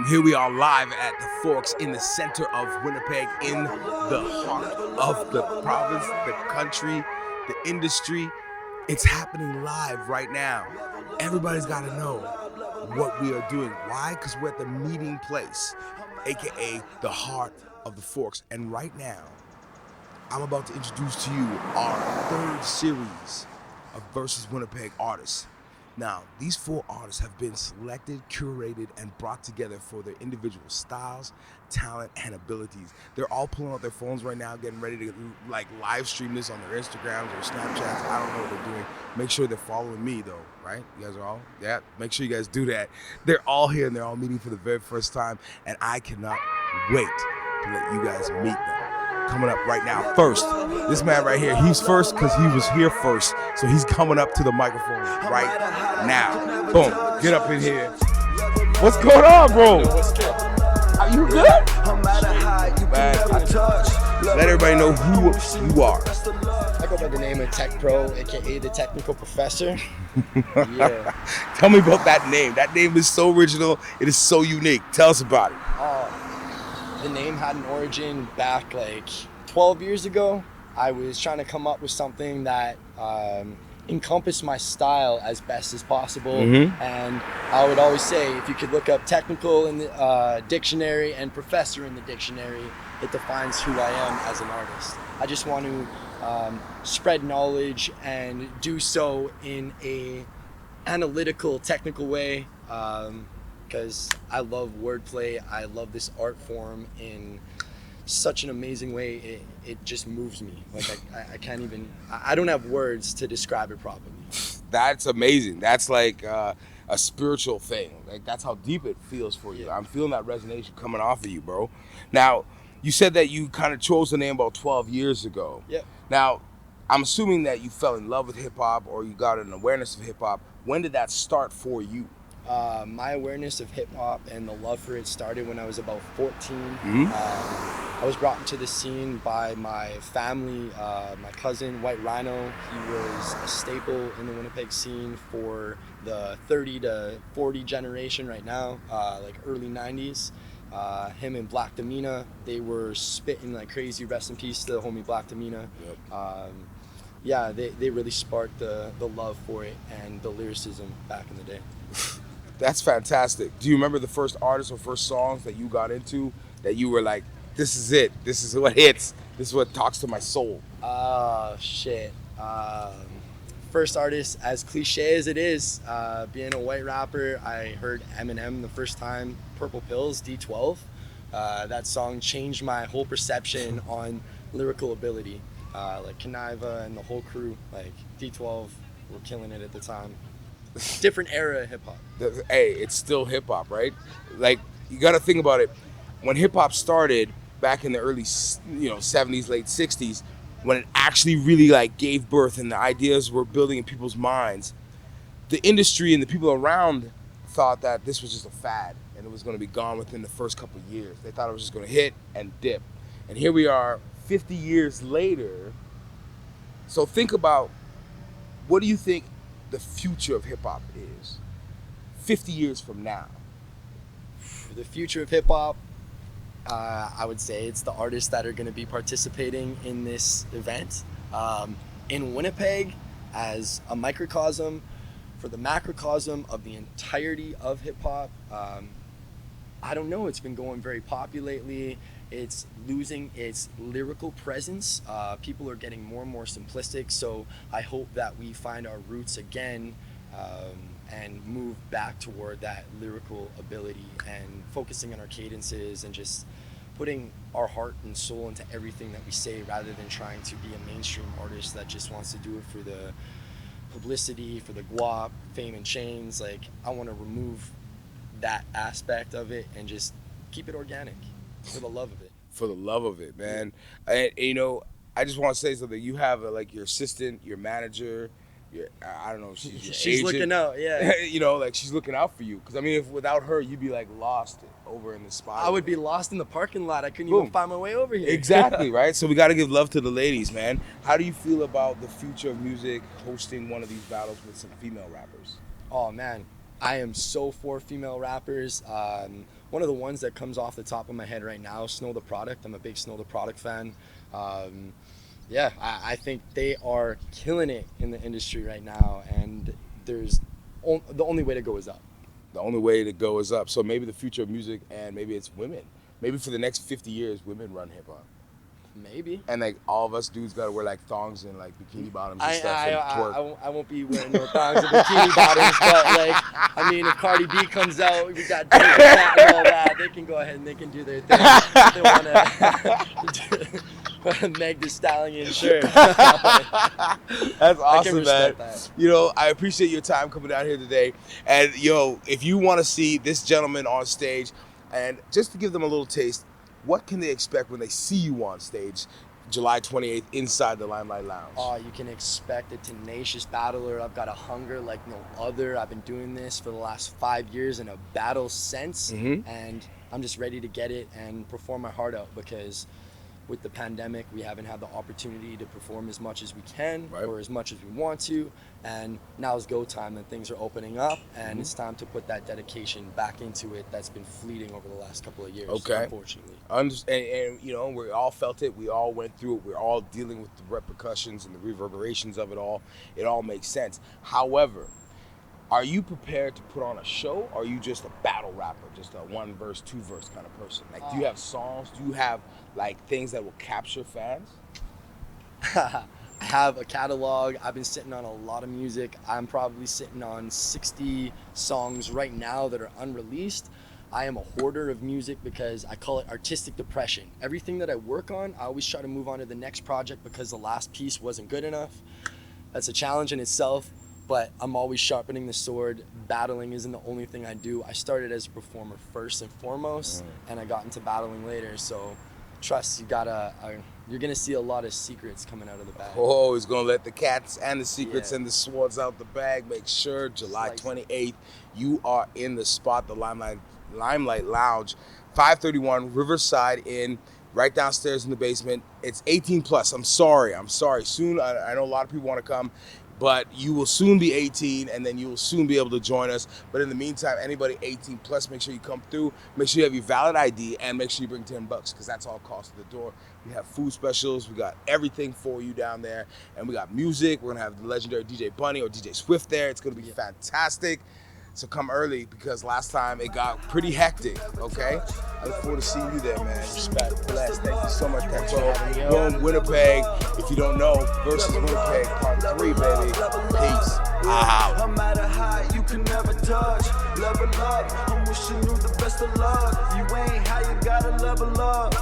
Here we are live at the Forks in the center of Winnipeg, in the heart of the province, the country, the industry. It's happening live right now. Everybody's got to know what we are doing. Why? Because we're at the meeting place, aka the heart of the Forks. And right now, I'm about to introduce to you our third series of Versus Winnipeg artists. Now, these 4 artists have been selected, curated, and brought together for their individual styles, talent, and abilities. They're all pulling out their phones right now, getting ready to live stream this on their Instagrams or Snapchats. I don't know what they're doing. Make sure they're following me though, right? You guys are all? Yeah, make sure you guys do that. They're all here and they're all meeting for the very first time, and I cannot wait to let you guys meet them. Coming up right now, first, this man right here, he's first because he was here first, so he's coming up to the microphone right now. Boom, get up in here. What's going on, bro? Are you good? Man, let everybody know who you are. I go by the name of Tek Pro, aka the Technical Professor. Yeah. Tell me about that name. That name is so original. It is so unique. Tell us about it. The name had an origin back like 12 years ago. I was trying to come up with something that encompassed my style as best as possible. And I would always say, if you could look up technical in the dictionary and professor in the dictionary, it defines who I am as an artist. I just want to spread knowledge and do so in a analytical, technical way. Because I love wordplay. I love this art form in such an amazing way. It just moves me. Like I can't even, I don't have words to describe it properly. That's amazing. That's like a spiritual thing. Like that's how deep it feels for you. Yeah. I'm feeling that resonance coming off of you, bro. Now, you said that you kind of chose the name about 12 years ago. Yeah. Now, I'm assuming that you fell in love with hip hop or you got an awareness of hip hop. When did that start for you? My awareness of hip hop and the love for it started when I was about 14. I was brought into the scene by my family. My cousin, White Rhino, he was a staple in the Winnipeg scene for the 30 to 40 generation right now, like early 90s. Him and Black Damina, they were spitting like crazy. Rest in peace to the homie Black Damina. Yep. Yeah, they really sparked the love for it and the lyricism back in the day. That's fantastic. Do you remember the first artist or first songs that you got into that you were like, this is it, this is what hits, this is what talks to my soul? Shit. First artist, as cliche as it is, being a white rapper, I heard Eminem the first time, Purple Pills, D12. That song changed my whole perception on lyrical ability. Like Kaniva and the whole crew, like D12 were killing it at the time. Different era of hip hop. Hey, it's still hip hop, right? Like you got to think about it. When hip hop started back in the early, 70s, late 60s, when it actually really like gave birth and the ideas were building in people's minds, the industry and the people around thought that this was just a fad and it was going to be gone within the first couple of years. They thought it was just going to hit and dip. And here we are 50 years later. So think about, what do you think the future of hip hop is 50 years from now? The future of hip hop, I would say it's the artists that are going to be participating in this event. In Winnipeg, as a microcosm, for the macrocosm of the entirety of hip hop, I don't know, it's been going very poppy lately. It's losing its lyrical presence. People are getting more and more simplistic, so I hope that we find our roots again and move back toward that lyrical ability and focusing on our cadences and just putting our heart and soul into everything that we say, rather than trying to be a mainstream artist that just wants to do it for the publicity, for the guap, fame and chains. Like, I want to remove that aspect of it and just keep it organic. For the love of it. For the love of it, man. And I just want to say something. You have like your assistant, your manager, I don't know if she's your She's agent. looking out, yeah. Like she's looking out for you. Because I mean, if without her, you'd be like lost over in the spot. I would be lost in the parking lot. I couldn't even find my way over here. Exactly, right? So we got to give love to the ladies, man. How do you feel about the future of music, hosting one of these battles with some female rappers? Oh man, I am so for female rappers. one of the ones that comes off the top of my head right now, Snow the Product. I'm a big Snow the Product fan. Yeah, I think they are killing it in the industry right now, and the only way to go is up. The only way to go is up. So maybe the future of music, and maybe it's women. Maybe for the next 50 years, women run hip hop. Maybe. And like all of us dudes gotta wear like thongs and like bikini bottoms and stuff and twerk. I won't be wearing no thongs and bikini bottoms, but like, I mean, if Cardi B comes out, we got Drake and all that, they can go ahead and they can do their thing. If they want to Meg Thee Stallion, sure. That's awesome, man. That. You know, I appreciate your time coming down here today. And yo, if you want to see this gentleman on stage, and just to give them a little taste, what can they expect when they see you on stage July 28th inside the Limelight Lounge? Oh, you can expect a tenacious battler. I've got a hunger like no other. I've been doing this for the last 5 years in a battle sense, and I'm just ready to get it and perform my heart out, because with the pandemic, we haven't had the opportunity to perform as much as we can, or as much as we want to, and now is go time, and things are opening up, and it's time to put that dedication back into it that's been fleeting over the last couple of years, unfortunately. And you know, we all felt it, we all went through it, we're all dealing with the repercussions and the reverberations of it all. It all makes sense. However, are you prepared to put on a show, or are you just a battle rapper, just a 1 verse, 2 verse kind of person? Like, do you have songs? Do you have like things that will capture fans? I have a catalog. I've been sitting on a lot of music. I'm probably sitting on 60 songs right now that are unreleased. I am a hoarder of music because I call it artistic depression. Everything that I work on, I always try to move on to the next project because the last piece wasn't good enough. That's a challenge in itself, but I'm always sharpening the sword. Battling isn't the only thing I do. I started as a performer first and foremost, and I got into battling later, so trust, you're gonna see a lot of secrets coming out of the bag. Oh, he's gonna let the cats and the secrets and the swords out the bag. Make sure July 28th, you are in the spot, the Limelight Lounge, 531 Riverside Inn, right downstairs in the basement. It's 18 plus. I'm sorry. Soon, I know a lot of people want to come, but you will soon be 18, and then you will soon be able to join us. But in the meantime, anybody 18 plus, make sure you come through. Make sure you have your valid ID, and make sure you bring $10, because that's all cost at the door. We have food specials. We got everything for you down there, and we got music. We're gonna have the legendary DJ Bunny or DJ Swift there. It's gonna be fantastic. So come early, because last time it got pretty hectic, okay? I look forward to seeing you there, man. Respect, bless. Thank you so much, Tek Pro. Boom, Winnipeg. If you don't know, versus Winnipeg, part 3, baby. Peace. No matter how you can never touch. Level up. I'm wishing you the best of luck. You ain't how you gotta level up.